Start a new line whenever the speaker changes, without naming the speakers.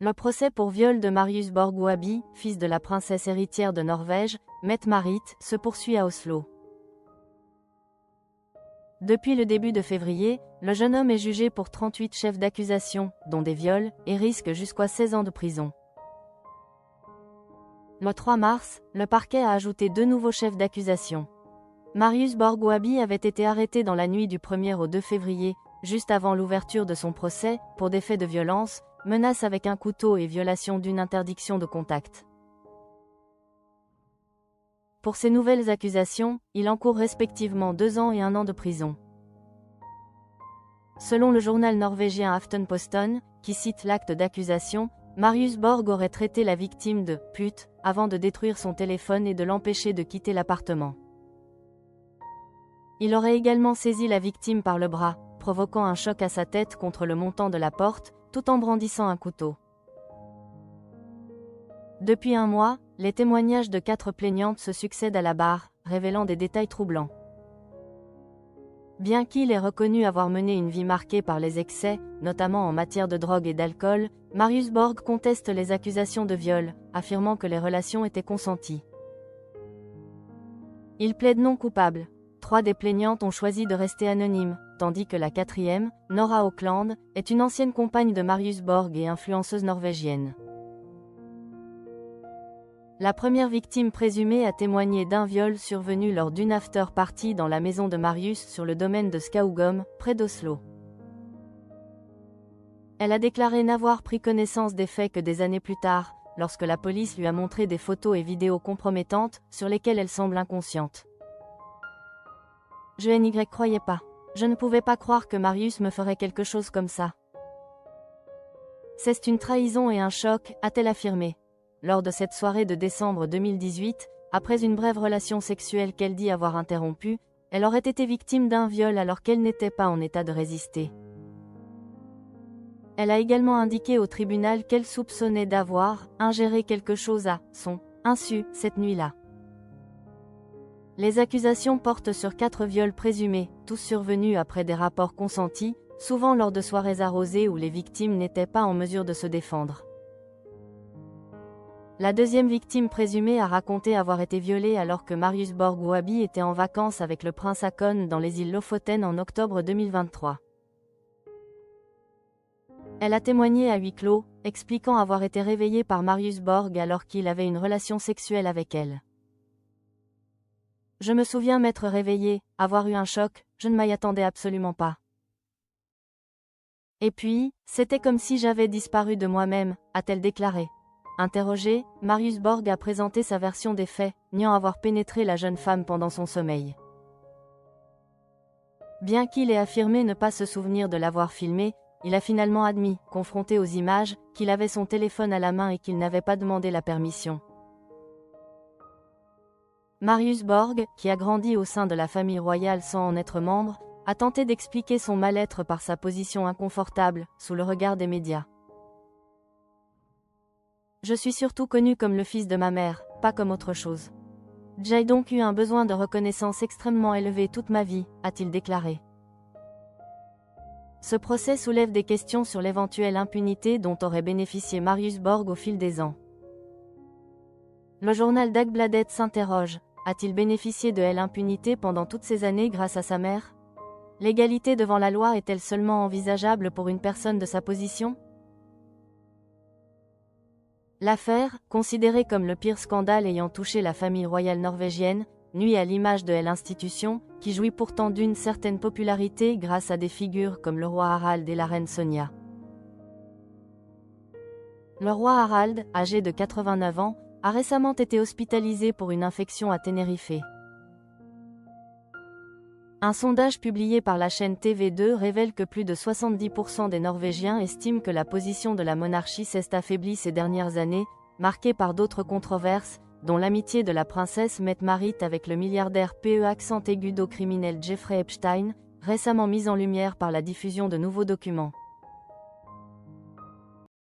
Le procès pour viol de Marius Borg-Wabi, fils de la princesse héritière de Norvège, Mette-Marit, se poursuit à Oslo. Depuis le début de février, le jeune homme est jugé pour 38 chefs d'accusation, dont des viols, et risque jusqu'à 16 ans de prison. Le 3 mars, le parquet a ajouté 2 nouveaux chefs d'accusation. Marius Borg-Wabi avait été arrêté dans la nuit du 1er au 2 février, juste avant l'ouverture de son procès, pour des faits de violence, menace avec un couteau et violation d'une interdiction de contact. Pour ces nouvelles accusations, il encourt respectivement 2 ans et 1 an de prison. Selon le journal norvégien Aftenposten, qui cite l'acte d'accusation, Marius Borg aurait traité la victime de « pute » avant de détruire son téléphone et de l'empêcher de quitter l'appartement. Il aurait également saisi la victime par le bras, provoquant un choc à sa tête contre le montant de la porte, tout en brandissant un couteau. Depuis un mois, les témoignages de 4 plaignantes se succèdent à la barre, révélant des détails troublants. Bien qu'il ait reconnu avoir mené une vie marquée par les excès, notamment en matière de drogue et d'alcool, Marius Borg conteste les accusations de viol, affirmant que les relations étaient consenties. Il plaide non coupable. 3 des plaignantes ont choisi de rester anonymes, tandis que la 4e, Nora Auckland, est une ancienne compagne de Marius Borg et influenceuse norvégienne. La première victime présumée a témoigné d'un viol survenu lors d'une after-party dans la maison de Marius sur le domaine de Skaugum, près d'Oslo. Elle a déclaré n'avoir pris connaissance des faits que des années plus tard, lorsque la police lui a montré des photos et vidéos compromettantes, sur lesquelles elle semble inconsciente. Je n'y croyais pas. Je ne pouvais pas croire que Marius me ferait quelque chose comme ça. C'est une trahison et un choc, a-t-elle affirmé. Lors de cette soirée de décembre 2018, après une brève relation sexuelle qu'elle dit avoir interrompue, elle aurait été victime d'un viol alors qu'elle n'était pas en état de résister. Elle a également indiqué au tribunal qu'elle soupçonnait d'avoir ingéré quelque chose à son insu cette nuit-là. Les accusations portent sur 4 viols présumés, tous survenus après des rapports consentis, souvent lors de soirées arrosées où les victimes n'étaient pas en mesure de se défendre. La 2e victime présumée a raconté avoir été violée alors que Marius Borg-Wabi était en vacances avec le prince Haakon dans les îles Lofoten en octobre 2023. Elle a témoigné à huis clos, expliquant avoir été réveillée par Marius Borg alors qu'il avait une relation sexuelle avec elle. Je me souviens m'être réveillée, avoir eu un choc, je ne m'y attendais absolument pas. Et puis, c'était comme si j'avais disparu de moi-même, a-t-elle déclaré. Interrogé, Marius Borg a présenté sa version des faits, niant avoir pénétré la jeune femme pendant son sommeil. Bien qu'il ait affirmé ne pas se souvenir de l'avoir filmé, il a finalement admis, confronté aux images, qu'il avait son téléphone à la main et qu'il n'avait pas demandé la permission. Marius Borg, qui a grandi au sein de la famille royale sans en être membre, a tenté d'expliquer son mal-être par sa position inconfortable, sous le regard des médias. Je suis surtout connu comme le fils de ma mère, pas comme autre chose. J'ai donc eu un besoin de reconnaissance extrêmement élevé toute ma vie, a-t-il déclaré. Ce procès soulève des questions sur l'éventuelle impunité dont aurait bénéficié Marius Borg au fil des ans. Le journal Dagbladet s'interroge, a-t-il bénéficié de l'impunité pendant toutes ces années grâce à sa mère? L'égalité devant la loi est-elle seulement envisageable pour une personne de sa position? L'affaire, considérée comme le pire scandale ayant touché la famille royale norvégienne, nuit à l'image de l'institution, qui jouit pourtant d'une certaine popularité grâce à des figures comme le roi Harald et la reine Sonja. Le roi Harald, âgé de 89 ans, a récemment été hospitalisé pour une infection à Tenerife. Un sondage publié par la chaîne TV2 révèle que plus de 70% des Norvégiens estiment que la position de la monarchie s'est affaiblie ces dernières années, marquée par d'autres controverses, dont l'amitié de la princesse Mette-Marit avec le milliardaire accent aigu criminel Jeffrey Epstein, récemment mise en lumière par la diffusion de nouveaux documents.